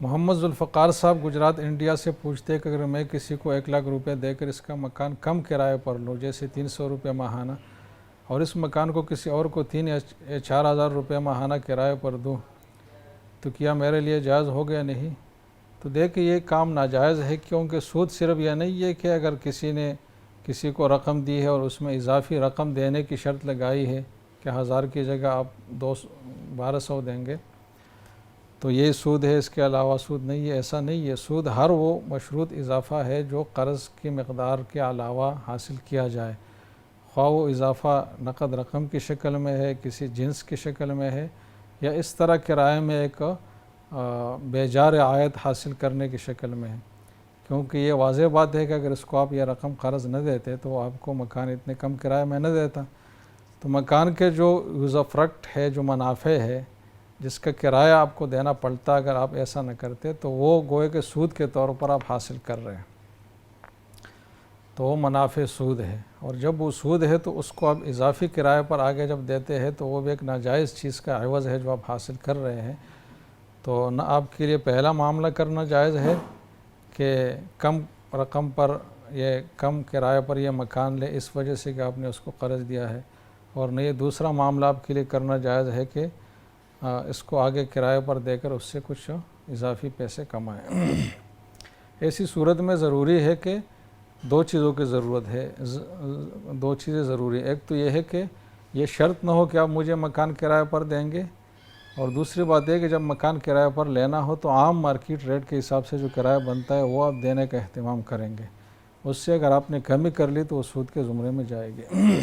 محمد ذوالفقار صاحب گجرات انڈیا سے پوچھتے کہ اگر میں کسی کو 1,00,000 روپے دے کر اس کا مکان کم کرائے پر لوں، جیسے 300 روپے ماہانہ، اور اس مکان کو کسی اور کو 3 یا 4,000 روپے ماہانہ کرائے پر دوں تو کیا میرے لیے جائز ہو گیا؟ نہیں۔ تو دیکھیں یہ کام ناجائز ہے، کیونکہ سود صرف یہ نہیں ہے کہ اگر کسی نے کسی کو رقم دی ہے اور اس میں اضافی رقم دینے کی شرط لگائی ہے کہ 1,000 کی جگہ آپ 1,200 دیں گے تو یہ سود ہے، اس کے علاوہ سود نہیں ہے، ایسا نہیں ہے۔ سود ہر وہ مشروط اضافہ ہے جو قرض کی مقدار کے علاوہ حاصل کیا جائے، خواہ وہ اضافہ نقد رقم کی شکل میں ہے، کسی جنس کی شکل میں ہے، یا اس طرح کرائے میں ایک بیجا رعایت حاصل کرنے کی شکل میں ہے۔ کیونکہ یہ واضح بات ہے کہ اگر اس کو آپ یہ رقم قرض نہ دیتے تو وہ آپ کو مکان اتنے کم کرائے میں نہ دیتا۔ تو مکان کے جو یوز آف رکٹ ہے، جو منافع ہے، جس کا کرایہ آپ کو دینا پڑتا اگر آپ ایسا نہ کرتے، تو وہ گوئے کہ سود کے طور پر آپ حاصل کر رہے ہیں، تو وہ منافع سود ہے۔ اور جب وہ سود ہے تو اس کو آپ اضافی کرایہ پر آگے جب دیتے ہیں تو وہ بھی ایک ناجائز چیز کا عوض ہے جو آپ حاصل کر رہے ہیں۔ تو نہ آپ کے لیے پہلا معاملہ کرنا جائز ہے کہ کم رقم پر یہ کم کرایہ پر یہ مکان لے اس وجہ سے کہ آپ نے اس کو قرض دیا ہے، اور نہ یہ دوسرا معاملہ آپ کے لیے کرنا جائز ہے کہ اس کو آگے کرایہ پر دے کر اس سے کچھ اضافی پیسے کمائیں۔ ایسی صورت میں ضروری ہے کہ دو چیزوں کی ضرورت ہے، دو چیزیں ضروری ہیں۔ ایک تو یہ ہے کہ یہ شرط نہ ہو کہ آپ مجھے مکان کرایہ پر دیں گے، اور دوسری بات یہ کہ جب مکان کرایہ پر لینا ہو تو عام مارکیٹ ریٹ کے حساب سے جو کرایہ بنتا ہے وہ آپ دینے کا اہتمام کریں گے۔ اس سے اگر آپ نے کمی کر لی تو وہ سود کے زمرے میں جائے گی۔